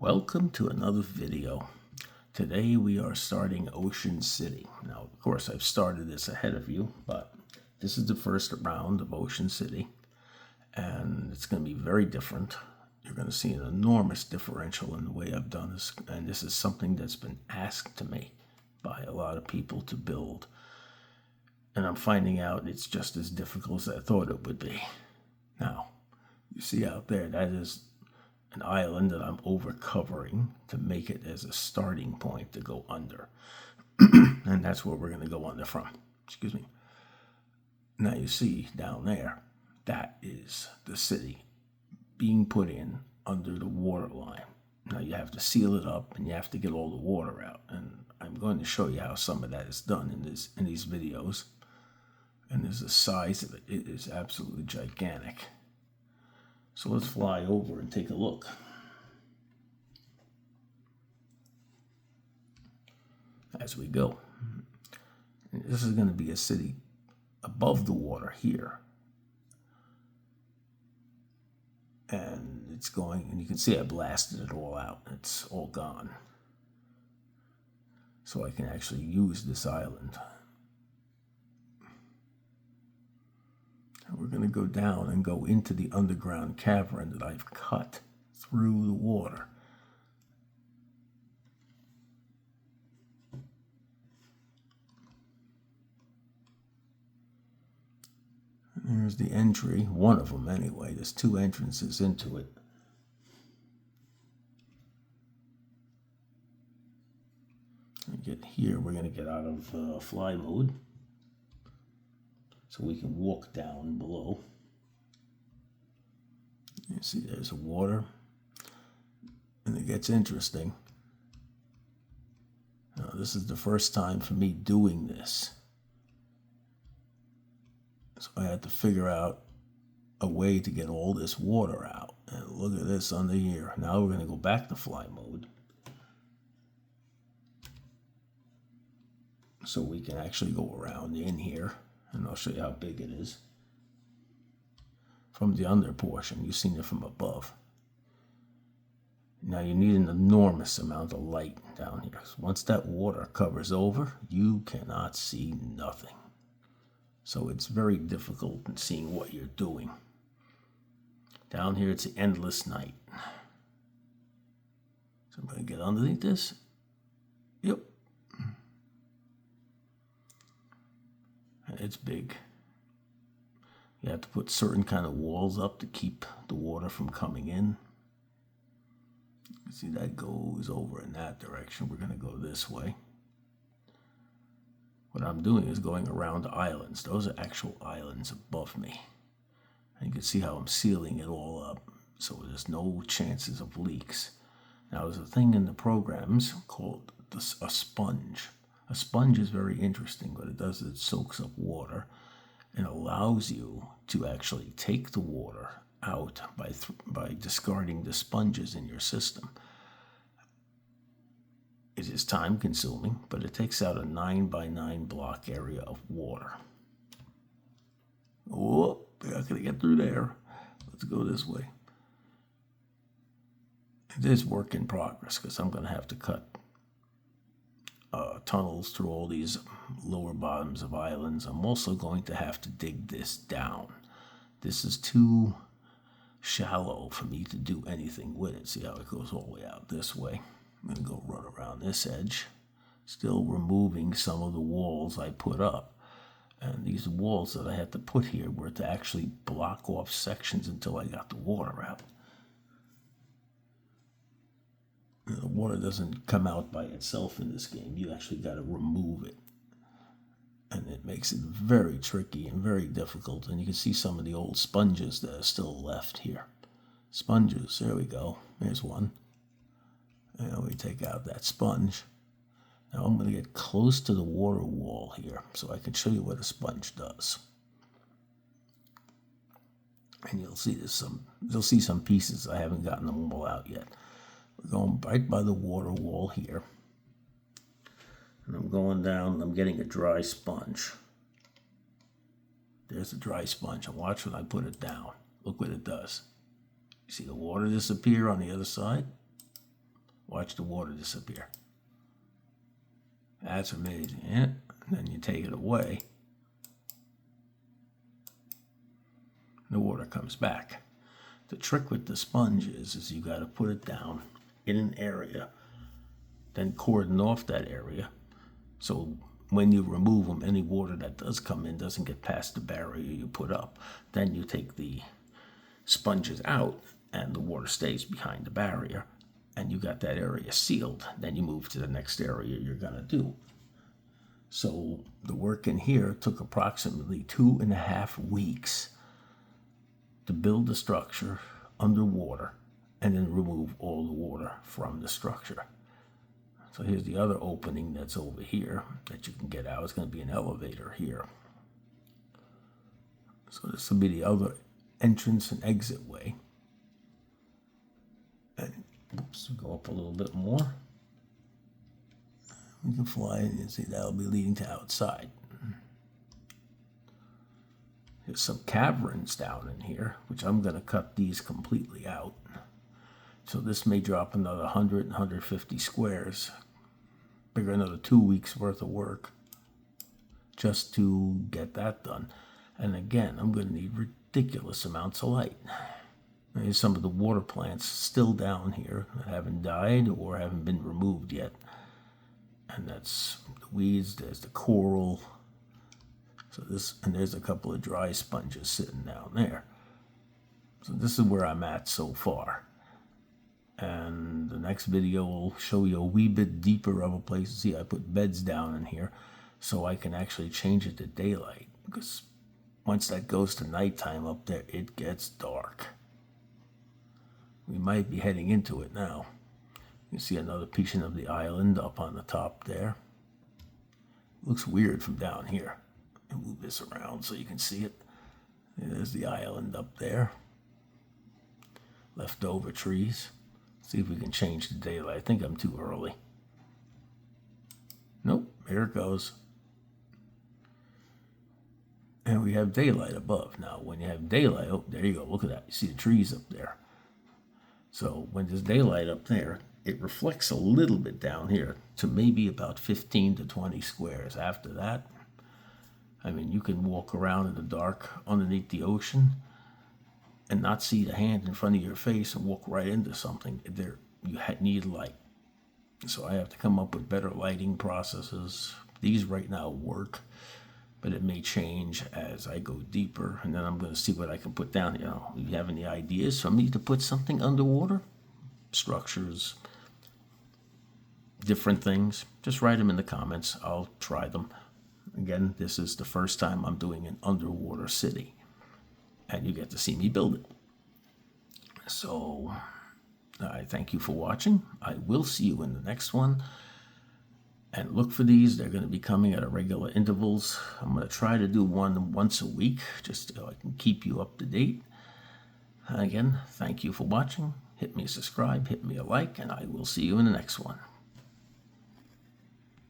Welcome to another video. Today we are starting Ocean City. Now, of course, I've started this ahead of you, but this is the first round of Ocean City, and it's going to be very different. You're going to see an enormous differential in the way I've done this, and this is something that's been asked to me by a lot of people to build, and I'm finding out it's just as difficult as I thought it would be. Now, you see out there, that is an island that I'm over covering to make it as a starting point to go under. And that's where we're going to go under from. Excuse me. Now you see down there, that is the city being put in under the water line. Now you have to seal it up and you have to get all the water out. And I'm going to show you how some of that is done in these videos. And there's the size of it. It is absolutely gigantic. So let's fly over and take a look. As we go. This is going to be a city above the water here. And it's going, and you can see I blasted it all out. It's all gone. So I can actually use this island. We're going to go down and go into the underground cavern that I've cut through the water. And there's the entry, one of them anyway. There's two entrances into it. And get here, we're going to get out of fly mode. So we can walk down below. You see there's the water. And it gets interesting. Now, this is the first time for me doing this. So I had to figure out a way to get all this water out. And look at this under here. Now we're going to go back to fly mode. So we can actually go around in here. And I'll show you how big it is. From the under portion, you've seen it from above. Now you need an enormous amount of light down here. Once that water covers over, you cannot see nothing. So it's very difficult in seeing what you're doing. Down here, it's an endless night. So I'm going to get underneath this. Yep. It's big. You have to put certain kind of walls up to keep the water from coming in. You see that goes over in that direction. We're going to go this way. What I'm doing is going around islands. Those are actual islands above me. And you can see how I'm sealing it all up so there's no chances of leaks. Now there's a thing in the programs called a sponge. A sponge is very interesting. What it does is it soaks up water and allows you to actually take the water out by discarding the sponges in your system. It is time consuming, but it takes out a 9x9 block area of water. Oh, we're not going to get through there. Let's go this way. It is work in progress because I'm going to have to cut tunnels through all these lower bottoms of islands. I'm also going to have to dig this down. This is too shallow for me to do anything with it. See how it goes all the way out this way. I'm going to go run around this edge, still removing some of the walls I put up. And these walls that I had to put here were to actually block off sections until I got the water out. The water doesn't come out by itself in this game. You actually got to remove it. And it makes it very tricky and very difficult. And you can see some of the old sponges that are still left here. Sponges, there we go. There's one. And we take out that sponge. Now I'm going to get close to the water wall here so I can show you what a sponge does. And you'll see some pieces. I haven't gotten them all out yet. We're going right by the water wall here. And I'm going down and I'm getting a dry sponge. There's a dry sponge. And watch when I put it down. Look what it does. You see the water disappear on the other side? Watch the water disappear. That's amazing. And then you take it away. The water comes back. The trick with the sponge is you got to put it down in an area, then cordon off that area, so when you remove them, any water that does come in doesn't get past the barrier you put up. Then you take the sponges out and the water stays behind the barrier, and you got that area sealed. Then you move to the next area you're gonna do. So the work in here took approximately 2.5 weeks to build the structure underwater and then remove all the water from the structure. So here's the other opening that's over here that you can get out. It's going to be an elevator here. So this will be the other entrance and exit way. And oops, go up a little bit more. We can fly in and see that'll be leading to outside. There's some caverns down in here, which I'm going to cut these completely out. So this may drop another 100, 150 squares. Figure another 2 weeks worth of work just to get that done. And again, I'm going to need ridiculous amounts of light. There's some of the water plants still down here that haven't died or haven't been removed yet. And that's the weeds, there's the coral. So this, and there's a couple of dry sponges sitting down there. So this is where I'm at so far. And the next video will show you a wee bit deeper of a place. See, I put beds down in here so I can actually change it to daylight. Because once that goes to nighttime up there, it gets dark. We might be heading into it now. You see another piece of the island up on the top there. Looks weird from down here. I'll move this around so you can see it. There's the island up there. Leftover trees. See if we can change the daylight. I think I'm too early. Nope, there it goes. And we have daylight above. Now, when you have daylight, oh, there you go. Look at that. You see the trees up there. So when there's daylight up there, it reflects a little bit down here to maybe about 15 to 20 squares. After that, I mean, you can walk around in the dark underneath the ocean and not see the hand in front of your face and walk right into something. There, you need light. So I have to come up with better lighting processes. These right now work, but it may change as I go deeper, and then I'm going to see what I can put down. You know, if you have any ideas for me to put something underwater, structures, different things, just write them in the comments. I'll try them. Again, this is the first time I'm doing an underwater city, and you get to see me build it. So I thank you for watching. I will see you in the next one. And look for these. They're going to be coming at irregular intervals. I'm going to try to do one once a week, just so I can keep you up to date. And again, thank you for watching. Hit me a subscribe, hit me a like, and I will see you in the next one.